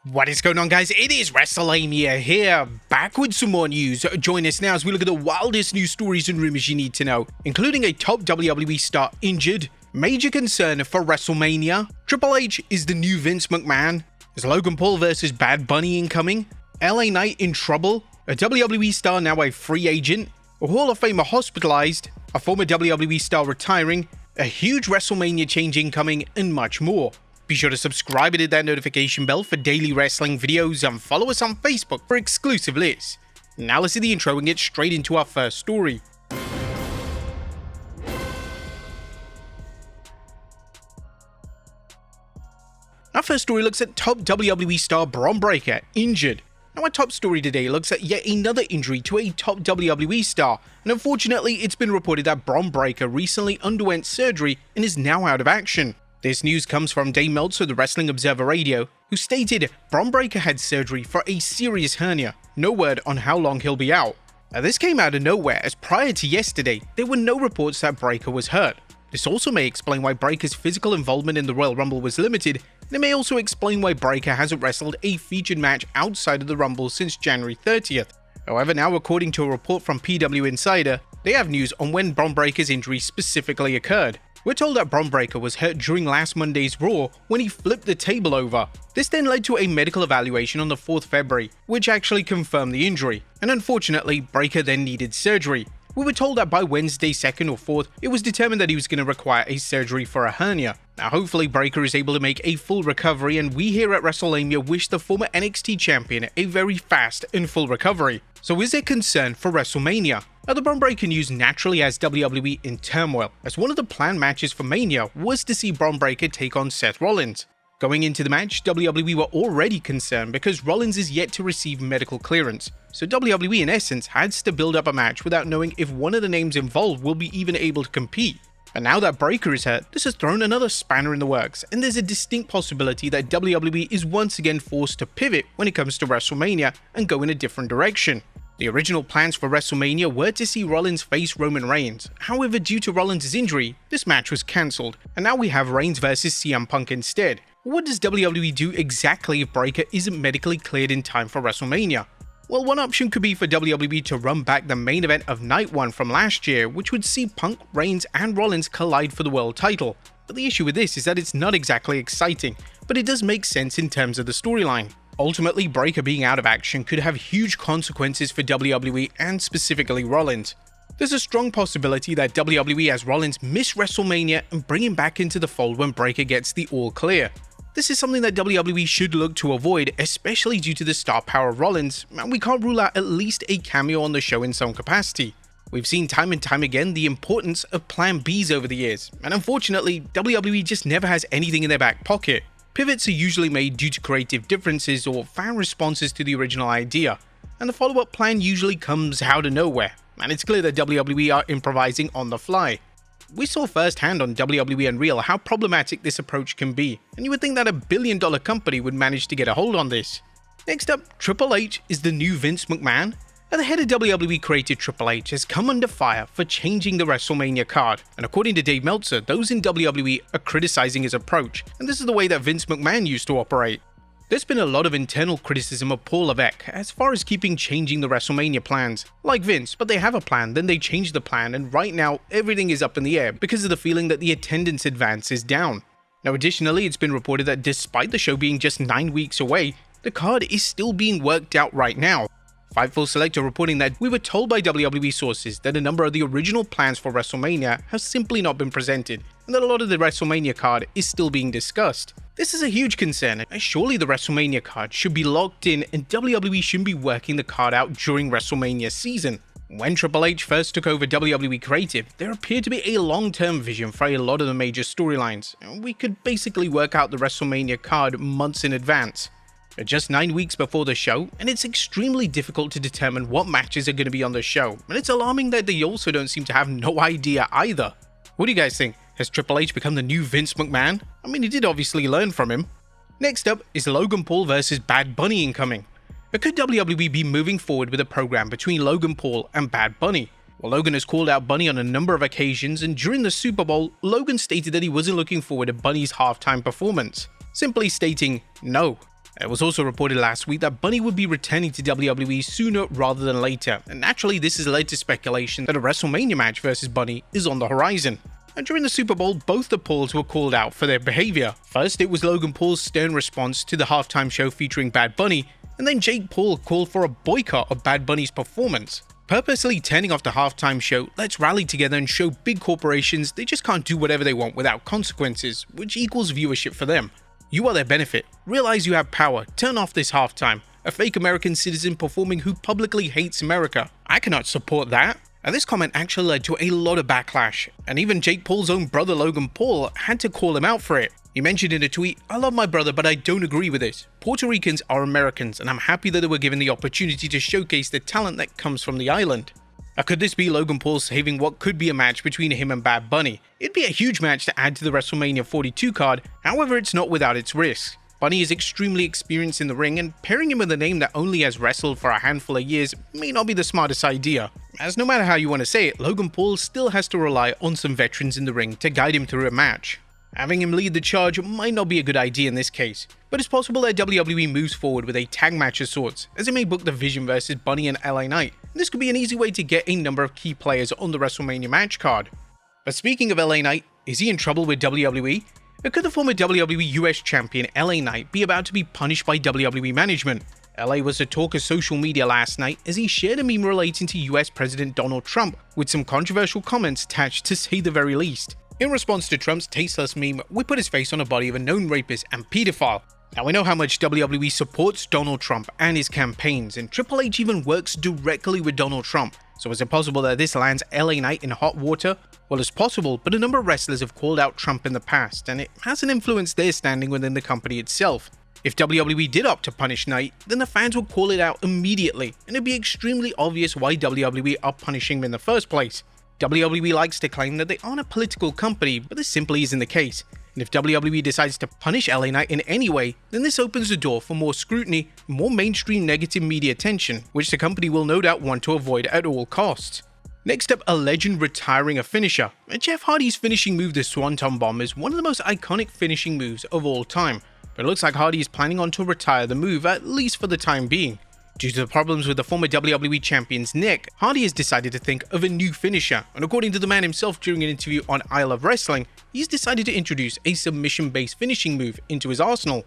What is going on, guys? It is Wrestlelamia here, back with some more news. Join us now as we look at the wildest news stories and rumors you need to know, including a top WWE star injured, major concern for WrestleMania, Triple H is the new Vince McMahon, is Logan Paul versus Bad Bunny incoming, LA Knight in trouble, a WWE star now a free agent, a Hall of Famer hospitalized, a former WWE star retiring, a huge WrestleMania change incoming, and much more. Be sure to subscribe and hit that notification bell for daily wrestling videos and follow us on Facebook for exclusive lists. Now let's see the intro and get straight into our first story. Our first story looks at top WWE star Bron Breakker injured. Now our top story today looks at yet another injury to a top WWE star, and unfortunately it's been reported that Bron Breakker recently underwent surgery and is now out of action. This news comes from Dave Meltzer of the Wrestling Observer Radio, who stated Bron Breakker had surgery for a serious hernia. No word on how long he'll be out. Now this came out of nowhere, as prior to yesterday, there were no reports that Breakker was hurt. This also may explain why Breakker's physical involvement in the Royal Rumble was limited, and it may also explain why Breakker hasn't wrestled a featured match outside of the Rumble since January 30th. However, now according to a report from PW Insider, they have news on when Bron Breakker's injury specifically occurred. We're told that Bron Breakker was hurt during last Monday's Raw when he flipped the table over. This then led to a medical evaluation on the 4th February, which actually confirmed the injury, and unfortunately, Breakker then needed surgery. We were told that by Wednesday 2nd or 4th, it was determined that he was going to require a surgery for a hernia. Now hopefully Breakker is able to make a full recovery, and we here at Wrestlelamia wish the former NXT champion a very fast and full recovery. So is there concern for WrestleMania? Now the Bron Breakker news naturally has WWE in turmoil, as one of the planned matches for Mania was to see Bron Breakker take on Seth Rollins. Going into the match, WWE were already concerned because Rollins is yet to receive medical clearance, so WWE in essence had to build up a match without knowing if one of the names involved will be even able to compete. And now that Breakker is hurt, this has thrown another spanner in the works, and there's a distinct possibility that WWE is once again forced to pivot when it comes to WrestleMania and go in a different direction. The original plans for WrestleMania were to see Rollins face Roman Reigns. However, due to Rollins' injury, this match was cancelled, and now we have Reigns versus CM Punk instead. What does WWE do exactly if Breakker isn't medically cleared in time for WrestleMania? Well, one option could be for WWE to run back the main event of Night 1 from last year, which would see Punk, Reigns, and Rollins collide for the world title. But the issue with this is that it's not exactly exciting, but it does make sense in terms of the storyline. Ultimately, Breakker being out of action could have huge consequences for WWE and specifically Rollins. There's a strong possibility that WWE has Rollins miss WrestleMania and bring him back into the fold when Breakker gets the all clear. This is something that WWE should look to avoid, especially due to the star power of Rollins, and we can't rule out at least a cameo on the show in some capacity. We've seen time and time again the importance of Plan Bs over the years, and unfortunately, WWE just never has anything in their back pocket. Pivots are usually made due to creative differences or fan responses to the original idea, and the follow-up plan usually comes out of nowhere, and it's clear that WWE are improvising on the fly. We saw firsthand on WWE Unreal how problematic this approach can be, and you would think that a billion-dollar company would manage to get a hold on this. Next up, Triple H is the new Vince McMahon. Now, the head of WWE created Triple H has come under fire for changing the WrestleMania card, and according to Dave Meltzer, those in WWE are criticizing his approach, and this is the way that Vince McMahon used to operate. There's been a lot of internal criticism of Paul Levesque as far as changing the WrestleMania plans. Like Vince, but they have a plan, then they change the plan, and right now everything is up in the air because of the feeling that the attendance advance is down. Now additionally, it's been reported that despite the show being just 9 weeks away, the card is still being worked out right now. Fightful Select are reporting that we were told by WWE sources that a number of the original plans for WrestleMania have simply not been presented, and that a lot of the WrestleMania card is still being discussed. This is a huge concern, as surely the WrestleMania card should be locked in and WWE shouldn't be working the card out during WrestleMania season. When Triple H first took over WWE Creative, there appeared to be a long-term vision for a lot of the major storylines, and we could basically work out the WrestleMania card months in advance. We're just 9 weeks before the show, and it's extremely difficult to determine what matches are going to be on the show, and it's alarming that they also don't seem to have no idea either. What do you guys think? Has Triple H become the new Vince McMahon? I mean, he did obviously learn from him. Next up is Logan Paul versus Bad Bunny incoming. But could WWE be moving forward with a program between Logan Paul and Bad Bunny? Well, Logan has called out Bunny on a number of occasions, and during the Super Bowl, Logan stated that he wasn't looking forward to Bunny's halftime performance, simply stating no. It was also reported last week that Bunny would be returning to WWE sooner rather than later, and naturally this has led to speculation that a WrestleMania match versus Bunny is on the horizon. And during the Super Bowl, both the Pauls were called out for their behavior. First, it was Logan Paul's stern response to the halftime show featuring Bad Bunny, and then Jake Paul called for a boycott of Bad Bunny's performance. Purposely turning off the halftime show lets rally together and show big corporations they just can't do whatever they want without consequences, which equals viewership for them. You are their benefit. Realize you have power. Turn off this halftime. A fake American citizen performing who publicly hates America. I cannot support that. And this comment actually led to a lot of backlash, and even Jake Paul's own brother Logan Paul had to call him out for it. He mentioned in a tweet, "I love my brother, but I don't agree with this. Puerto Ricans are Americans, and I'm happy that they were given the opportunity to showcase the talent that comes from the island." Now, could this be Logan Paul saving what could be a match between him and Bad Bunny? It'd be a huge match to add to the WrestleMania 42 card, however it's not without its risks. Bunny is extremely experienced in the ring, and pairing him with a name that only has wrestled for a handful of years may not be the smartest idea, as no matter how you want to say it, Logan Paul still has to rely on some veterans in the ring to guide him through a match. Having him lead the charge might not be a good idea in this case, but it's possible that WWE moves forward with a tag match of sorts, as it may book the Vision vs Bunny and LA Knight. This could be an easy way to get a number of key players on the WrestleMania match card. But speaking of LA Knight, is he in trouble with WWE? Or could the former WWE US champion LA Knight be about to be punished by WWE management? LA was the talk of social media last night as he shared a meme relating to US President Donald Trump with some controversial comments attached to say the very least. In response to Trump's tasteless meme, we put his face on a body of a known rapist and pedophile. Now we know how much WWE supports Donald Trump and his campaigns, and Triple H even works directly with Donald Trump. So is it possible that this lands LA Knight in hot water? Well, it's possible, but a number of wrestlers have called out Trump in the past, and it hasn't influenced their standing within the company itself. If WWE did opt to punish Knight, then the fans would call it out immediately, and it'd be extremely obvious why WWE are punishing him in the first place. WWE likes to claim that they aren't a political company, but this simply isn't the case. And if WWE decides to punish LA Knight in any way, then this opens the door for more scrutiny and more mainstream negative media attention, which the company will no doubt want to avoid at all costs. Next up, a legend retiring a finisher. Jeff Hardy's finishing move, the Swanton Bomb, is one of the most iconic finishing moves of all time, but it looks like Hardy is planning on to retire the move, at least for the time being. Due to the problems with the former WWE champion's neck, Hardy has decided to think of a new finisher, and according to the man himself during an interview on I Love Wrestling, he's decided to introduce a submission-based finishing move into his arsenal.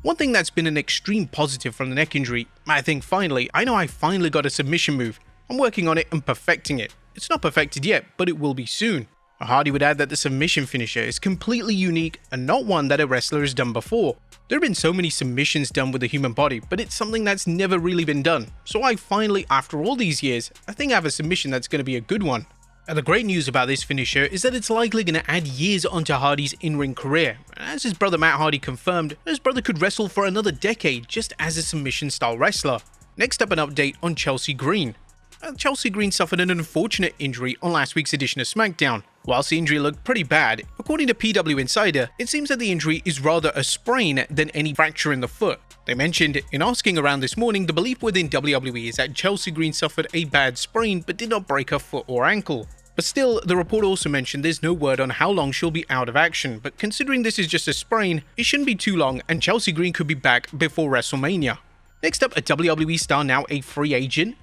One thing that's been an extreme positive from the neck injury, I finally got a submission move. I'm working on it and perfecting it. It's not perfected yet, but it will be soon. Hardy would add that the submission finisher is completely unique and not one that a wrestler has done before. There have been so many submissions done with the human body, but it's something that's never really been done. So I finally, after all these years, I think I have a submission that's going to be a good one. And the great news about this finisher is that it's likely going to add years onto Hardy's in-ring career. As his brother Matt Hardy confirmed, his brother could wrestle for another decade just as a submission-style wrestler. Next up, an update on Chelsea Green. Chelsea Green suffered an unfortunate injury on last week's edition of SmackDown. Whilst the injury looked pretty bad, according to PW Insider, it seems that the injury is rather a sprain than any fracture in the foot. They mentioned, in asking around this morning, the belief within WWE is that Chelsea Green suffered a bad sprain but did not break her foot or ankle. But still, the report also mentioned there's no word on how long she'll be out of action, but considering this is just a sprain, it shouldn't be too long and Chelsea Green could be back before WrestleMania. Next up, a WWE star now a free agent.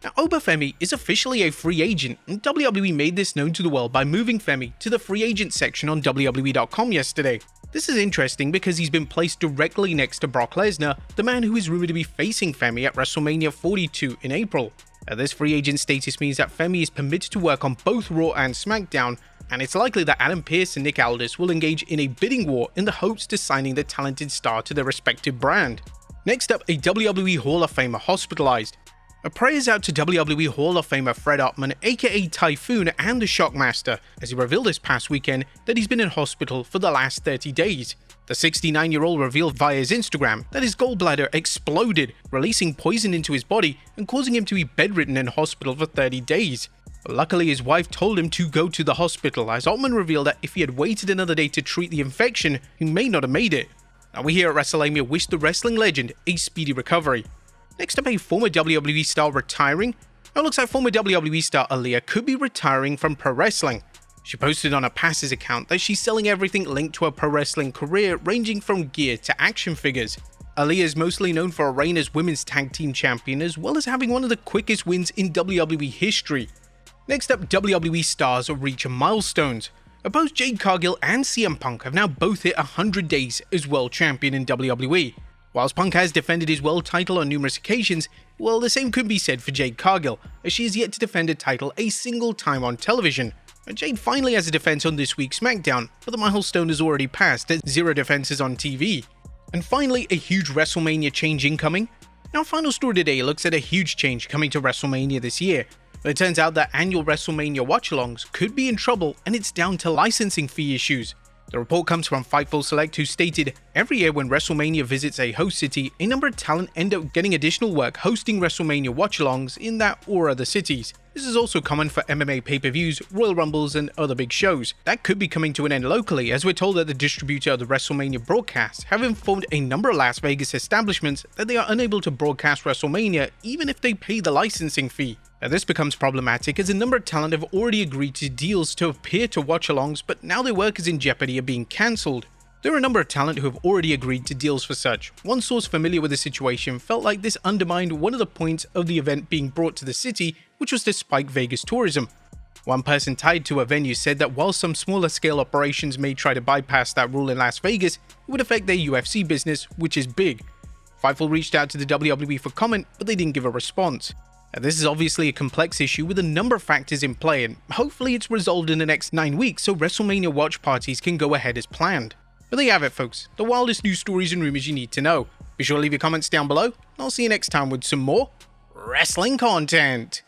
Now, Oba Femi is officially a free agent, and WWE made this known to the world by moving Femi to the free agent section on WWE.com yesterday. This is interesting because he's been placed directly next to Brock Lesnar, the man who is rumored to be facing Femi at WrestleMania 42 in April. This free agent status means that Femi is permitted to work on both Raw and SmackDown, and it's likely that Adam Pearce and Nick Aldis will engage in a bidding war in the hopes to signing the talented star to their respective brand. Next up, a WWE Hall of Famer hospitalized. A prayers out to WWE Hall of Famer Fred Ottman, aka Typhoon, and the Shockmaster, as he revealed this past weekend that he's been in hospital for the last 30 days. The 69-year-old revealed via his Instagram that his gallbladder exploded, releasing poison into his body and causing him to be bedridden in hospital for 30 days. Luckily, his wife told him to go to the hospital, as Ottman revealed that if he had waited another day to treat the infection, he may not have made it. Now, we here at Wrestlelamia wish the wrestling legend a speedy recovery. Next up, a former WWE star retiring. Now, it looks like former WWE star Aaliyah could be retiring from pro wrestling. She posted on her Passes account that she's selling everything linked to her pro wrestling career, ranging from gear to action figures. Aaliyah is mostly known for a reign as Women's Tag Team Champion, as well as having one of the quickest wins in WWE history. Next up, WWE stars reach milestones. Both Jade Cargill and CM Punk have now both hit 100 days as World Champion in WWE. Whilst Punk has defended his world title on numerous occasions, well, the same could be said for Jade Cargill, as she is yet to defend a title a single time on television. Jade finally has a defense on this week's SmackDown, but the milestone is already passed at 0 defenses on TV. And finally, a huge WrestleMania change incoming. Our final story today looks at a huge change coming to WrestleMania this year. But it turns out that annual WrestleMania watch-alongs could be in trouble, and it's down to licensing fee issues. The report comes from Fightful Select, who stated, every year when WrestleMania visits a host city, a number of talent end up getting additional work hosting WrestleMania watch-alongs in that or other cities. This is also common for MMA pay-per-views, Royal Rumbles, and other big shows. That could be coming to an end locally, as we're told that the distributor of the WrestleMania broadcast have informed a number of Las Vegas establishments that they are unable to broadcast WrestleMania even if they pay the licensing fee. Now, this becomes problematic as a number of talent have already agreed to deals to appear to watch-alongs, but now their work is in jeopardy of being cancelled. There are a number of talent who have already agreed to deals for such. One source familiar with the situation felt like this undermined one of the points of the event being brought to the city, which was to spike Vegas tourism. One person tied to a venue said that while some smaller scale operations may try to bypass that rule in Las Vegas, it would affect their UFC business, which is big. Fightful reached out to the WWE for comment, but they didn't give a response. Now, this is obviously a complex issue with a number of factors in play, and hopefully it's resolved in the next 9 weeks so WrestleMania watch parties can go ahead as planned. But there you have it, folks, the wildest news stories and rumors you need to know. Be sure to leave your comments down below, and I'll see you next time with some more wrestling content.